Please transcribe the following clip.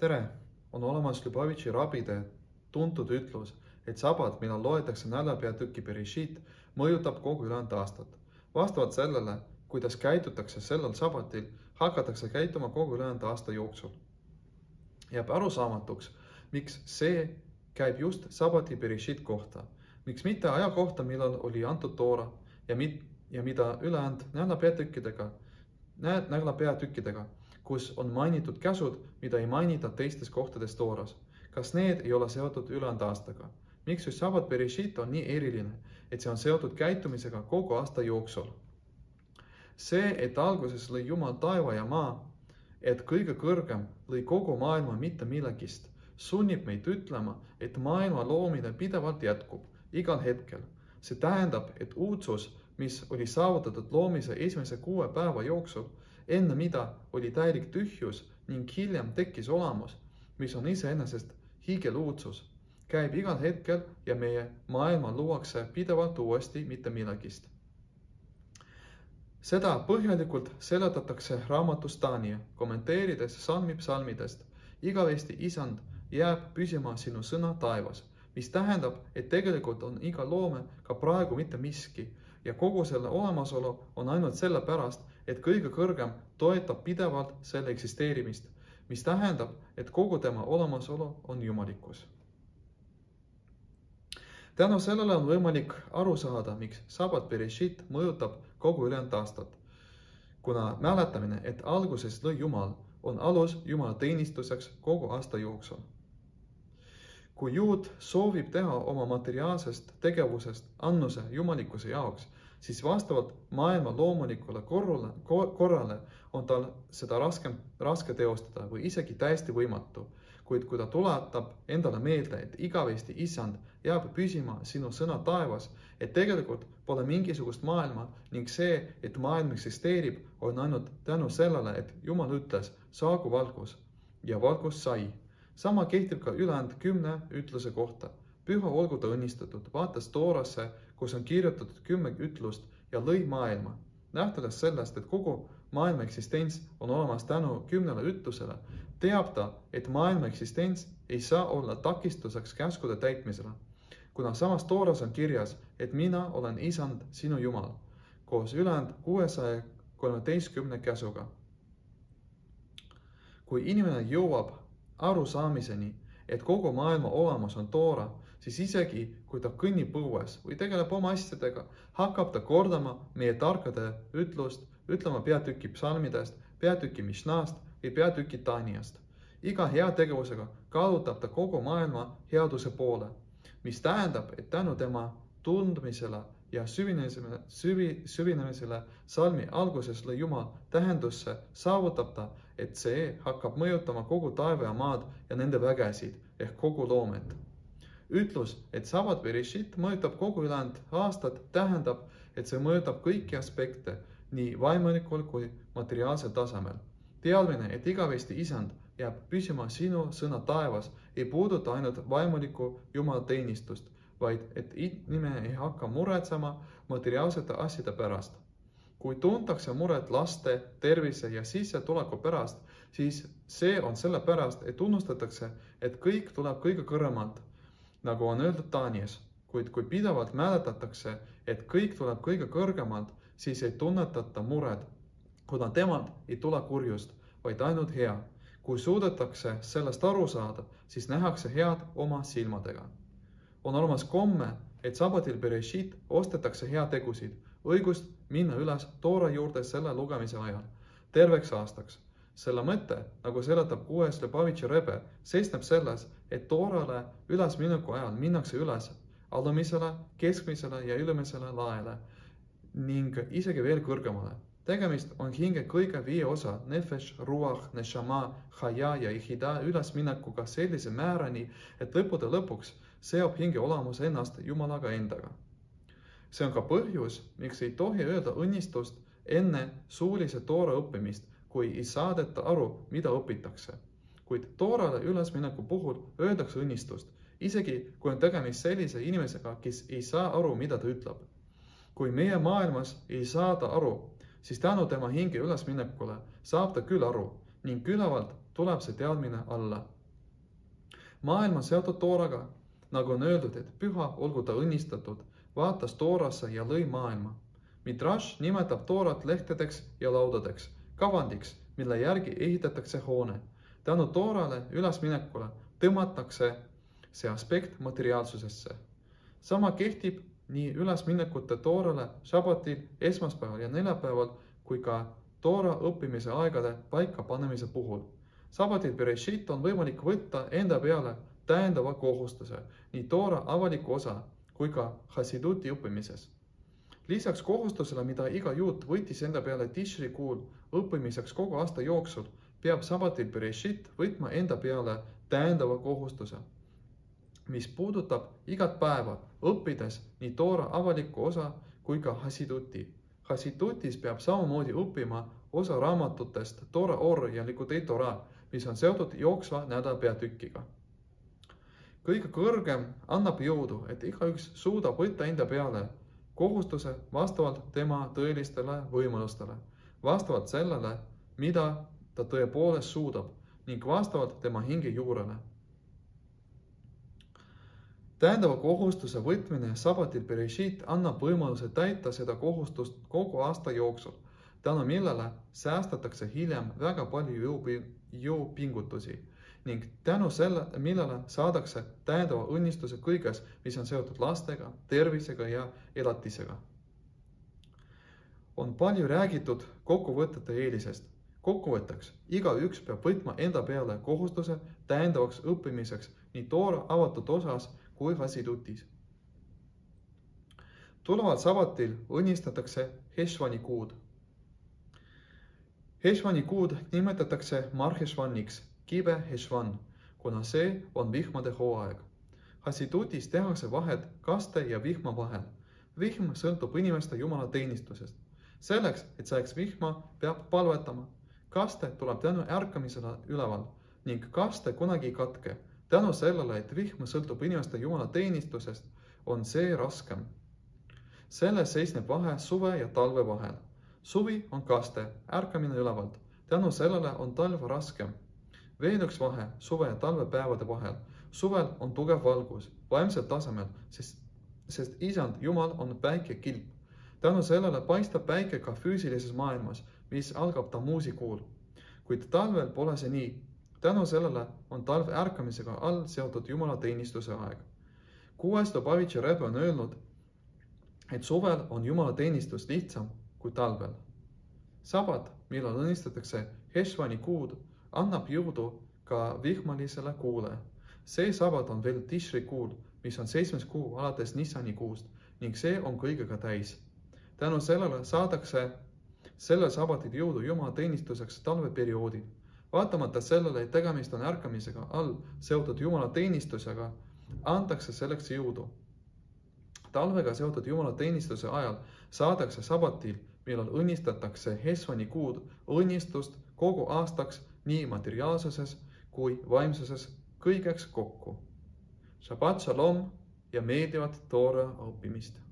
Tere! On olemas Lubavitši rabide tuntud ütlus, et sabat, millal loetakse näljapeatüki Bereshit, mõjutab kogu ülejäänud aastat. Vastavalt sellele, kuidas käitutakse sellel sabatil, hakatakse käituma kogu ülejäänud aasta jooksul. Jääb arusaamatuks, miks see käib just sabati Bereshit kohta, miks mitte aja kohta, millal oli antud toora ja mida ülejäänud nädalapeatükkidega, kus on mainitud käsud, mida ei mainita teistes kohtades tooras. Kas need ei ole seotud ülejäänud aastaga? Miks just sabat Bereshit on nii eriline, et see on seotud käitumisega kogu aasta jooksul? See, et alguses lõi Jumal taeva ja maa, et kõige kõrgem lõi kogu maailma mitte millegist, sunnib meid ütlema, et maailma loomine pidevalt jätkub igal hetkel. See tähendab, et uudsus, mis oli saavutatud loomise esimese 6 päeva jooksul, enne mida oli täielik tühjus ning hiljem tekkis olemus, mis on iseenesest hiigeluudsus, käib igal hetkel ja meie maailma luuakse pidevalt uuesti mitte millegist. Seda põhjalikult seletatakse raamatus Tanja, kommenteerides salmi psalmidest. Igavesti Isand jääb püsima sinu sõna taevas, mis tähendab, et tegelikult on iga loome ka praegu mitte miski ja kogu selle olemasolu on ainult sellepärast, et kõige kõrgem toetab pidevalt selle eksisteerimist, mis tähendab, et kogu tema olemasolu on jumalikkus. Tänu sellele on võimalik aru saada, miks sabat Bereshit mõjutab kogu ülejäänud aastat, kuna mäletamine, et alguses lõi Jumal, on alus Jumala teenistuseks kogu aasta jooksul. Kui juut soovib teha oma materiaalsest tegevusest annuse jumalikkuse jaoks, siis vastavalt maailma loomulikule korrale on tal seda raske teostada või isegi täiesti võimatu. Kuid kui ta tuletab endale meelde, et igavesti Isand jääb püsima sinu sõna taevas, et tegelikult pole mingisugust maailma ning see, et maailm eksisteerib, on ainult tänu sellele, et Jumal ütles, saagu valgus ja valgus sai. Sama kehtib ka ülejäänud 10 ütluse kohta. Püha olgu ta õnnistatud, vaatas toorasse, kus on kirjutatud 10 ütlust ja lõi maailma. Nähtudes sellest, et kogu maailma eksistents on olemas tänu 10 ütlusele, teab ta, et maailma eksistents ei saa olla takistuseks käskude täitmisele, kuna samas tooras on kirjas, et mina olen Isand sinu Jumal, koos ülejäänud 613 käsuga. Kui inimene jõuab arusaamiseni, et kogu maailma olemus on toora, siis isegi kui ta kõnnib õues või tegeleb oma asjadega, hakkab ta kordama meie tarkade ütlust, ütlema peatüki psalmidest, peatüki Mishnast või peatüki Tanjast. Iga heategevusega kaalutab ta kogu maailma headuse poole, mis tähendab, et tänu tema tundmisele ja süvinemisele salmi alguses lõi Jumal tähendusse saavutab ta, et see hakkab mõjutama kogu taeva ja maad ja nende vägesid ehk kogu loomet. Ütlus, et sabat Bereshit mõjutab kogu ülejäänud aastat, tähendab, et see mõjutab kõiki aspekte, nii vaimulikul kui materiaalsel tasemel. Teadmine, et igavesti Isand jääb püsima sinu sõna taevas, ei puuduta ainult vaimulikku Jumala teenistust, vaid et inimene ei hakka muretsema materiaalsete asjade pärast. Kui tuntakse muret laste, tervise ja sissetuleku pärast, siis see on selle pärast, et unustatakse, et kõik tuleb kõige kõrgemalt, nagu on öeldud Tanjas. Kuid kui pidevalt mäletatakse, et kõik tuleb kõige kõrgemalt, siis ei tunnetata mured, kuna temalt ei tule kurjust, vaid ainult hea. Kui suudetakse sellest aru saada, siis nähakse head oma silmadega. On olemas komme, et sabatil Bereshit ostetakse heategusid, õigust minna üles toora juurde selle lugemise ajal, terveks aastaks. Selle mõte, nagu seletab 6. Lubavitši rebe, seisneb selles, et toorale ülesmineku ajal minnakse üles alumisele, keskmisele ja ülemisele laele ning isegi veel kõrgemale. Tegemist on hinge kõige 5 osa, nefesh, ruach, neshama, chaya ja ihida ülesminekuga sellise määrani, et lõppude lõpuks seob hinge olemus ennast Jumalaga endaga. See on ka põhjus, miks ei tohi öelda õnnistust enne suulise toora õppimist, kui ei saadeta aru, mida õpitakse. Kuid toorale ülesmineku puhul öeldakse õnnistust, isegi kui on tegemist sellise inimesega, kes ei saa aru, mida ta ütleb. Kui meie maailmas ei saada aru, siis tänu tema hinge ülesminekule saab ta küll aru ning külevalt tuleb see teadmine alla. Maailm on seotud tooraga, nagu on öeldud, et püha olgu ta õnnistatud, vaatas toorasse ja lõi maailma. Midrash nimetab toorat lehtedeks ja laudadeks, kavandiks, mille järgi ehitatakse hoone. Tänu toorale ülesminekule tõmmatakse see aspekt materiaalsusesse. Sama kehtib nii ülesminekute toorale šabatil, esmaspäeval ja neljapäeval kui ka toora õppimise aegade paika panemise puhul. Šabatil Bereshit on võimalik võtta enda peale täiendava kohustuse nii toora avaliku osa kui ka Hasiduti õppimises. Lisaks kohustusele, mida iga juut võttis enda peale Tishri kuul õppimiseks kogu aasta jooksul, peab Šabatil Bereshit võtma enda peale täiendava kohustuse, mis puudutab igat päeva, õppides nii toora avaliku osa kui ka Hasiduti. Hasidutis peab samamoodi õppima osa raamatutest Toora Or ja Likutei Torah, mis on seotud jooksva nädala peatükiga. Kõige kõrgem annab jõudu, et igaüks suudab võtta enda peale kohustuse vastavalt tema tõelistele võimalustele, vastavalt sellele, mida ta tõepoolest suudab ning vastavalt tema hinge juurele. Täiendava kohustuse võtmine Šabatil Bereshit annab võimaluse täita seda kohustust kogu aasta jooksul, tänu millele säästetakse hiljem väga palju jõupingutusi ning tänu sellele, millele saadakse täiendava õnnistuse kõiges, mis on seotud lastega, tervisega ja elatisega. On palju räägitud kokkuvõtete eelisest. Kokkuvõtteks, igaüks peab võtma enda peale kohustuse täiendavaks õppimiseks nii toora avatud osas kui Hasidutis. Tuleval Šabatil õnnistatakse Heshvani kuud. Heshvani kuud nimetatakse Marheshvaniks, kibe Heshvan, kuna see on vihmade hooaeg. Hasidutis tehakse vahet kaste ja vihma vahel. Vihm sõltub inimeste jumala teenistusest. Selleks, et saaks vihma, peab palvetama. Kaste tuleb tänu ärkamisele üleval ning kaste kunagi ei katke. Tänu sellele, et vihm sõltub inimeste jumala teenistusest, on see raskem. Selles seisneb vahe suve ja talve vahel. Suvi on kaste, ärkamine ülevalt. Tänu sellele on talv raskem. Veel üks vahe suve ja talve päevade vahel. Suvel on tugev valgus, vaimsel tasemel, sest isand Jumal on päike kilp. Tänu sellele paistab päike ka füüsilises maailmas, mis algab Tamuzi kuul. Kuid talvel pole see nii. Tänu sellele on talv ärkamisega all seotud jumala teenistuse aeg. 6. Lubavitši Rebbe on öelnud, et suvel on jumala teenistus lihtsam kui talvel. Šabat, millal õnnistatakse Heshvani kuud, annab jõudu ka vihmalisele kuule. See šabat on veel Tishri kuul, mis on 7. kuu alates Nissani kuust ning see on kõigega täis. Tänu sellele saadakse sellel šabatil jõudu jumala teenistuseks talveperioodil. Vaatamata sellele, et tegemist on ärkamisega all seotud jumala teenistusega, antakse selleks jõudu. Talvega seotud jumala teenistuse ajal saadakse šabatil, millal õnnistatakse Heshvani kuud, õnnistust kogu aastaks nii materiaalsuses kui vaimsuses kõigeks kokku. Shabbat shalom ja meeldivat toora õppimist!